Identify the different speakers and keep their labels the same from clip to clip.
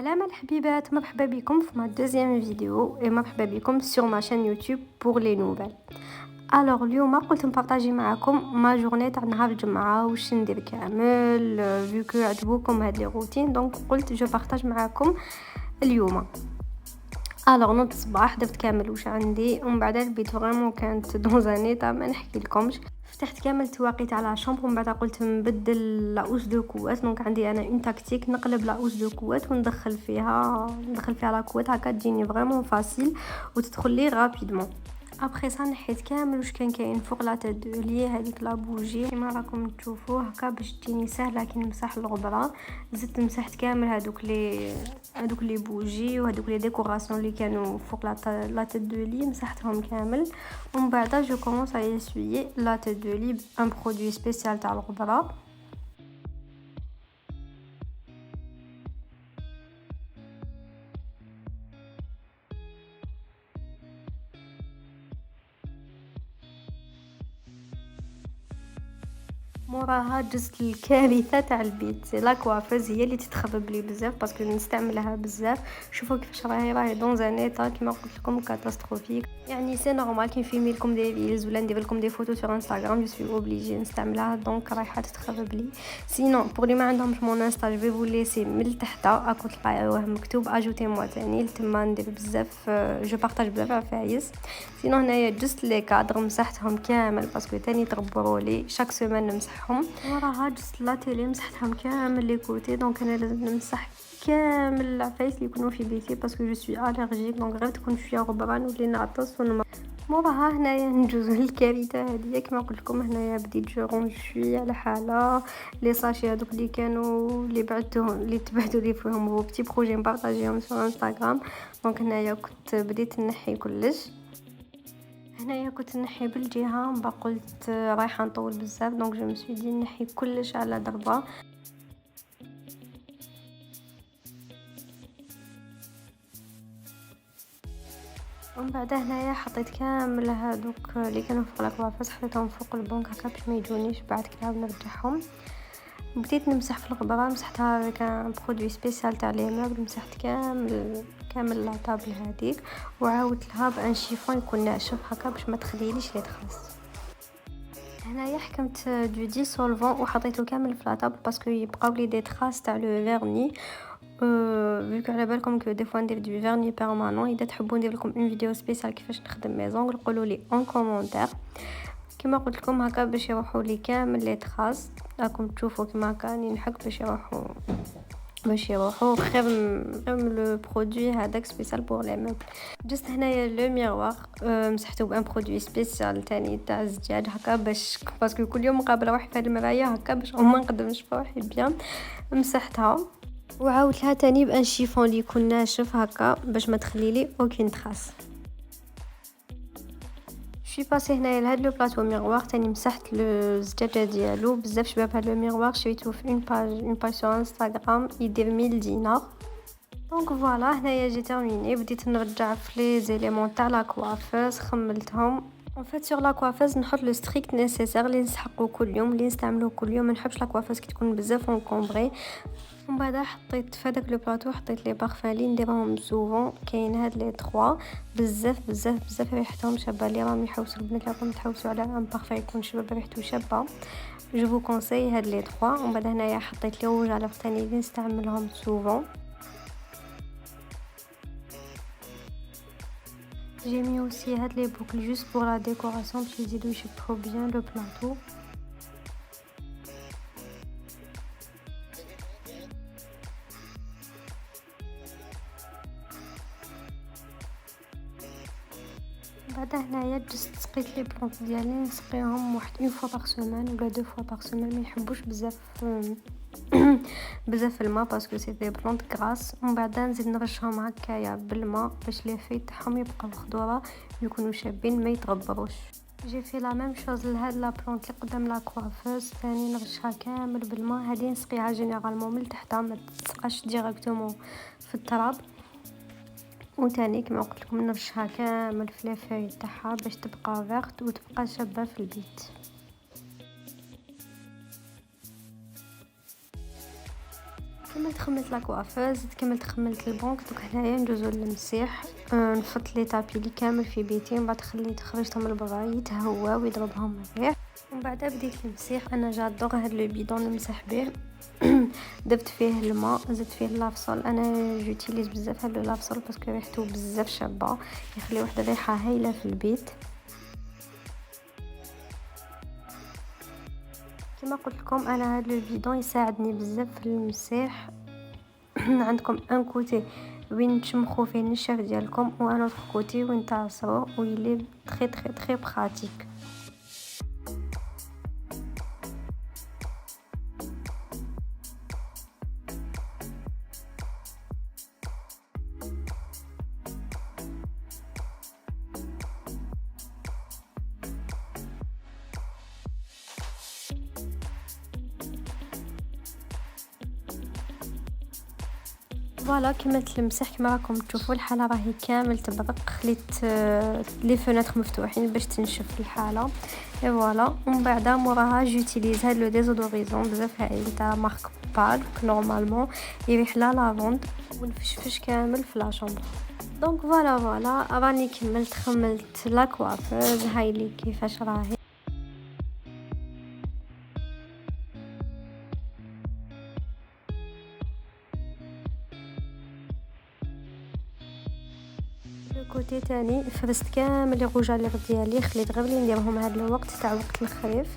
Speaker 1: سلام الحبيبات، مرحبا بكم في ma deuxième فيديو مرحبا بكم sur ma chaîne YouTube pour les nouvelles. الوغ اليوم قلت نبارطاجي معكم ما جورني تاع نهار الجمعه واش ندير كامل فيكو عجبوكم هاد لي روتين، دونك قلت جو بارطاج معكم اليوم. الوغ نوض الصباح درت كامل واش عندي ومن بعد البيت فريمون كانت دون تاع ما نحكي لكمش. فتحت كامل التواقيت على شامبر ومن بعد قلت نبدل لاوش دو كوات. دونك عندي انا اون تاكتيك نقلب لاوش دو كوات وندخل فيها لا كوات هكا تجيني فريمون فاسيل وتدخل لي رابيدمون. ابري سا نحيت كامل واش كان كاين فوق لا تيت دو لي هذيك لا بوجي كيما راكم تشوفوا هكا باش تجيني سهله كي نمسح الغبره. زدت مسحت كامل هذوك لي بوجي وهذوك لي ديكوراسيون اللي كانوا فوق لا تيت دو لي مسحتهم كامل. ومن بعد جو كومونس ا اسويي لا تيت دو لي بان برودوي سبيسيال تاع الغبره. موراها جزت الكارثه تاع البيت. لا كوافوز هي اللي تتخبب لي بزاف باسكو نستعملها بزاف. شوفوا كيفاش راهي دون ان ايطا كيما قلت لكم كاتاستروفيك. يعني سي نورمال كي نفيلمي لكم دي ريلز ولا ندير لكم دي فوتو سور انستغرام جو سوي اوبليجي نستعملها، دونك رايحه تتخرب لي. سينون بور لي ما عندهمش مون انستا جو فو ليسي من التحت اكو تلقاوه مكتوب اجوتي موا تاني تما ندير بزاف جو بارطاج بزاف عفايس. سينون هنايا جست لي كادر مسحتهم كامل باسكو تاني تغبروا لي شاك سيمين نمسحهم. وراها جست لا تيلي مسحتهم كامل لي كوتي. دونك انا لازم نمسح كامل العفايس اللي يكونوا في بيتي باسكو جو سوي الرجيك. دونك غير تكون شويه غبره نولي نعطس موراها هنايا ندوزو للكارثه هذه. كما قلت لكم هنايا بديت جو رونج شويه على حاله لي ساشي هذوك اللي كانوا اللي بعتهم اللي تبعتوا لي فيهم هو بتي بروجي نبارطاجيهم سور انستغرام. دونك هنايا كنت بديت نحي كلش. هنايا كنت نحي بالجهه من بعد قلت رايحه نطول بزاف دونك جو مسوي دي نحي كلش على ضربه. ومن بعد هنايا حطيت كامل هذوك اللي كانوا فوق الكوافيس حطيتهم فوق البنك هكا باش ما يجونيش بعد كده نرجعهم. بديت نمسح في الغبره مسحتها كان برودوي سبيسيال تاع لي ميبل. مسحت كامل لا طابل هذيك وعاودت لها بان شيفون يكون ناشف هكا باش ما تخليليش لي تخلص. هنايا حكمت دو دي سولفون وحطيته كامل في لا طابل باسكو يبقاو لي دي تراس تاع لو فيرني. فيك على بالكم كو دي فوا ندير دو فيرني بيرمانون. اذا تحبوا ندير لكم اون فيديو سبيسيال كيفاش نخدم مي زونغل قولوا لي اون كومونتير. كما قلت لكم هكا باش يروحوا لي كامل لي تراس راكم تشوفوا كما هكا راني نحك باش يروحوا غير لو برودوي هذاك سبيسيال بور لي موبل. جست هنايا لو ميروار مسحته بان برودوي سبيسيال تاني تاع الزجاج هكا باش باسكو كل يوم مقابله روحي في هاد المرايه هكا باش ما نقدمش روحي بيان. مسحتها وعاودت لها تاني بان شيفون اللي يكون ناشف هكا باش ما تخلي لي اوكين تراس. شي باسي هنايا لهاد لو بلاطو ميروار تاني مسحت لو الزجاجه ديالو بزاف شباب. هاد لو ميروار شريته في اون باج سور انستغرام يدير 1000 دينار. دونك فوالا هنايا جي تيرميني بديت نرجع في لي زيليمون تاع لا كوافيس خملتهم. ان فيت سور لا كوافيس نحط لو ستريكت نيسيسير اللي نسحقو كل يوم اللي نستعملوه كل يوم. ما نحبش لا كوافيس كي تكون بزاف اونكومبري. ومن بعد حطيت في هذاك لو بلاطو حطيت لي بارفان اللي نديرهم سوفون. كاين هاد لي 3 بزاف ريحتهم شابه. اللي راهم يحوسوا البنات راكم تحوسوا على ان بارفان يكون شباب ريحته شابه جو فو كونساي هاد لي 3. ومن بعد هنايا حطيت لي روج على ثاني اللي نستعملهم سوفون. j'ai mis aussi هاد لي بوكل juste pour la décoration باش يزيدوا يشبحوا بيان لو بلاطو. بعد هنايا جست سقيت لي بلونط ديالي نسقيهم واحد اون فوا بار سيمين ولا دو فوا بار سيمين. ما يحبوش بزاف الماء باسكو سي دي بلونط غراس. ومن بعد نزيد نرشهم هكايا بالماء باش لي في تاعهم يبقاو الخضوره يكونوا شابين ما يتغبروش. جي في لا ميم شوز لهاد لا بلونط اللي قدام لا كوافوس ثاني نرشها كامل بالماء. هذه نسقيها جينيرالمون من تحت ما تسقاش ديريكتومون في التراب. وتاني كما قلت لكم نرشها كامل في لي فوي تاعها باش تبقى فيرت وتبقى شابه في البيت. كملت خملت لاكوافوز، كملت خملت البنك. دوك هنايا ندوزو للمسيح. نفط لي طابي لي كامل في بيتي، من بعد خرجتهم لبرا يتهواو ويضربهم الريح. ومن بعد بديت المسيح. انا جادور هاد لو بيدون نمسح به. درت فيه الماء، زدت فيه لافصول. انا جوتيليز بزاف هاد لافصول باسكو ريحته بزاف شابه، يخلي واحد الريحه هايله في البيت. كما قلت لكم انا هاد لو بيدون يساعدني بزاف في المسيح. عندكم ان كوتي وين تشمخوا فيه النشاف ديالكم، وانا كوتي وين تعصروا، ويلي تري تري تري براتيك. فوالا كملت المسح. كما راكم تشوفوا الحاله راهي كامل تبرق. خليت لي فوناتر مفتوحين باش تنشف الحاله. اي فوالا. ومن بعد موراها جوتيليز هاد لو ديزودوريزون بزاف هايل تاع مارك بالك. نورمالمون يريح لا لافوند ونفشفش كامل في لا شومبر. دونك فوالا راني كملت خملت لاكوافوز هايلي كيفاش راهي. كوتي تاني فرست كامل لي غوجالير ديالي، خليت غير لي نديرهم هاد الوقت تاع وقت الخريف.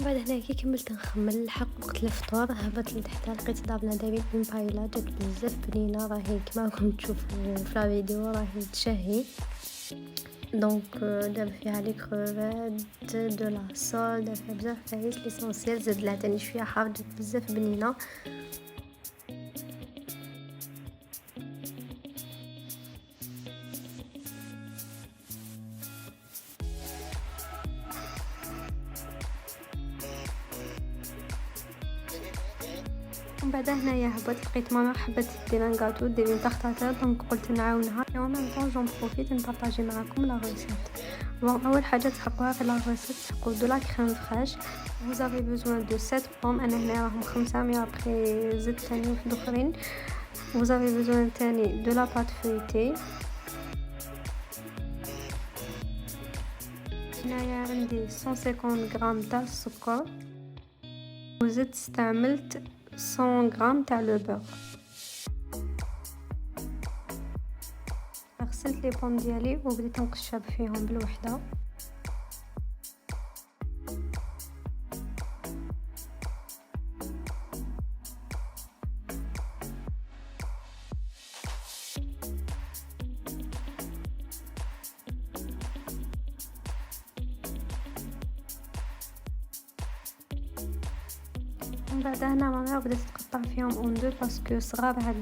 Speaker 1: بعد هنا كي كملت نخمل الحق وقت الفطور، هبط لتحت لقيت دارنا دايرين اون بايلا جات بزاف بنينه. راهي كما راكم تشوفوا في لا فيديو راهي تشهي. دونك دار فيها لي كروفات دو لا سول، دار فيها بزاف فايس ليسونسيال، زاد لها تاني شويه حار، جات بزاف بنينه. ومن بعد هنايا هبط لقيت ماما حبت دير ان غاتو ديري طاطا. دونك قلت نعاونها و ميم طون جون بروفيت نبارطاجي معكم لا ريسيت. بون اول حاجه تحقوها في لا ريسيت تحقوا دو لا كريم فريش. vous avez besoin de 7 pommes. انا هنا راهم 5 مي ابري زدت ثاني واحد اخرين. vous avez besoin ثاني de la pâte feuilletée. هنايا عندي 150 غرام تاع السكر، وزدت استعملت 100 غرام تاع لو بور. غسلت لي بوم ديالي وبديت نقشر فيهم بالوحده. من بعد هنا ماما بدات تقطع فيهم اون دو باسكو صغار هاد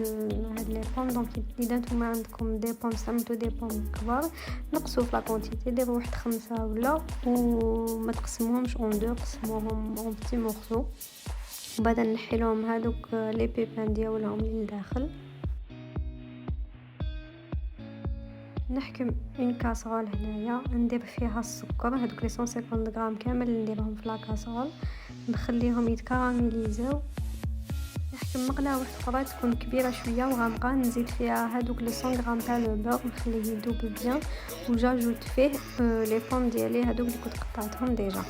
Speaker 1: لي بوم. دونك اذا نتوما عندكم دي بوم استعملتو دي بوم كبار نقصوا في لا كونتيتي، ديروا واحد 5 ولا، وما تقسموهمش اون دو، قسموهم اون بتي مورسو. وبعد نحي لهم هذوك لي بيبان ديالهم للداخل. نحكم اون كاسرول هنايا ندير فيها السكر، هذوك لي 150 غرام كامل نديرهم في لا كاسرول، نخليهم يتكراميليزاو. نحكم مقله واحده اخرى تكون كبيره شويه وغامقه، نزيد فيها هذوك لي 100 غرام تاع لو بور، نخليه يذوب بيان، وجاجوت فيه لي بوم ديالي هذوك اللي كنت قطعتهم ديجا.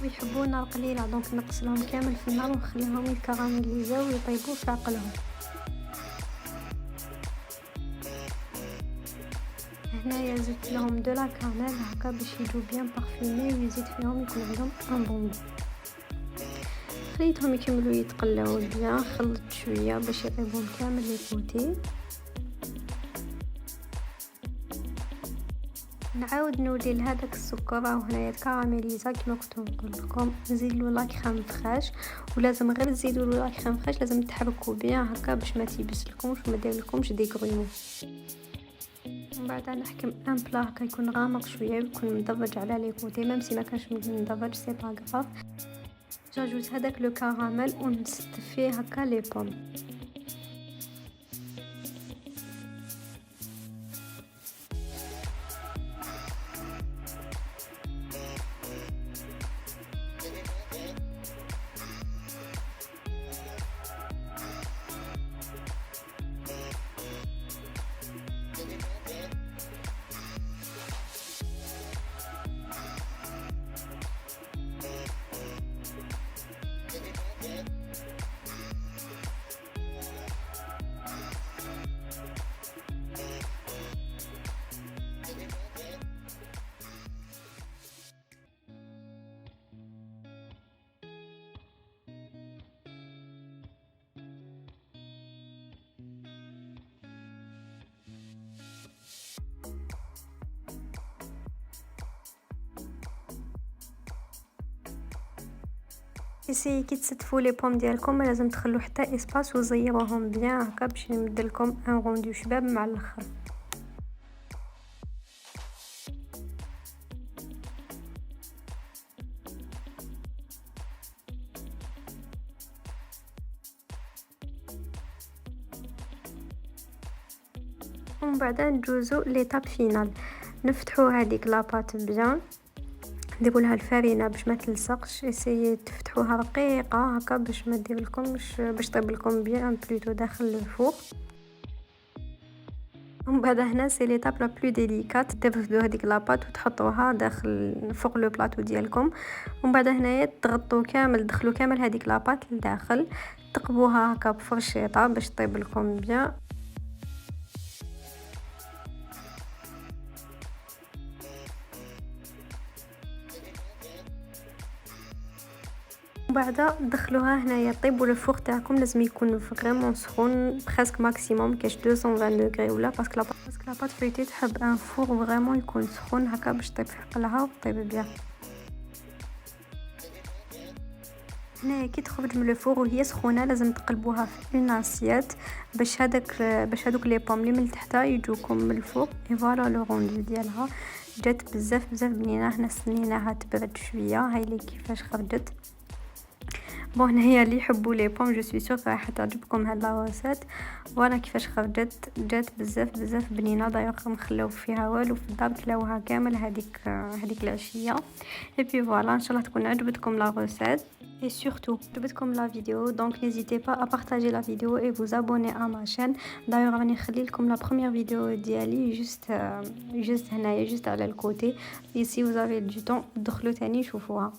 Speaker 1: ويحبوا النار قليله، دونك نقصلهم كامل في النار ونخليهم يتكراميليزاو ويطيبوا في عقلهم. هنايا زدت لهم دو لا كانيل هكا باش يجو بيان بارفيمي، ويزيد فيهم يكون عندهم ان بون. خليتهم يكملوا يتقلاو بيان، خلطت شويه باش يطيبون كامل لي كوتي. نعاود نولي لهذاك السكر راهو هنايا كراميليزا كيما كنت نقول لكم. نزيدلو لا كريم فريش ولازم غير تزيدوا له لا كريم فريش، لازم تحركوا بيان هكا باش ما تيبسلكمش وما ديرلكمش دي غريمو. ومن بعد نحكم ان بلا هكا يكون غامق شويه ويكون مضوج على لي كوتي، ميم سي ما كانش مضوج سي با غراف. جاجوت هذاك لو كراميل ونستف فيه هكا لي بوم. اسيي كي تستفوا لي بوم ديالكم ما لازم تخلوا حتى اسباس وزيروهم بيان هكا باش يمدلكم ان روندو شباب مع الاخر. ومن بعد ندوزو ليتاب فينال، نفتحوا هذيك لاباط بيان، نديروا لها الفرينه باش ما تلصقش، اسيي تفتحوها رقيقه هكا باش ما دير لكمش باش طيب لكم بيان بلوتو داخل الفوق. ومن بعد هنا سي ليتاب لا بلو ديليكات، تبدلوا هذيك لاباط وتحطوها داخل فوق لو بلاطو ديالكم. ومن بعد هنايا تغطوا كامل، تدخلوا كامل هذيك لاباط لداخل، تقبوها هكا بفرشيطه باش طيب لكم بيان. بعدا دخلوها هنايا طيبوا الفوق تاعكم لازم يكون فريمون سخون بريسك ماكسيموم كاش 220 دوغري ولا باسكو لاباط فويتي تحب ان فور فريمون يكون سخون هكا باش طيب حقلها وطيب بيان. هنايا كي تخرج من الفور وهي سخونه لازم تقلبوها في اون اسيات باش هذوك لي بوم اللي من تحت يجوكم من الفوق. اي فوالا لو روندو ديالها جات بزاف بنينه. هنا سنيناها تبرد شويه، هاي لي كيفاش خرجت. بون هنايا اللي يحبوا لي بوم جو سوي سور راح تعجبكم هاد لا روسيت. فوالا كيفاش خرجت، جات بزاف بنينه. دايوغ مخلو فيها والو في الدار، كلاوها كامل هذيك العشيه. اي بي فوالا ان شاء الله تكون عجبتكم لا روسيت et surtout عجبتكم لا فيديو. دونك n'hésitez pas à partager la vidéo et vous abonner à ma chaîne. دايوغ راني نخلي لكم la première vidéo ديالي juste هنايا juste على الكوتي. et si vous avez du temps دخلوا تاني شوفوها.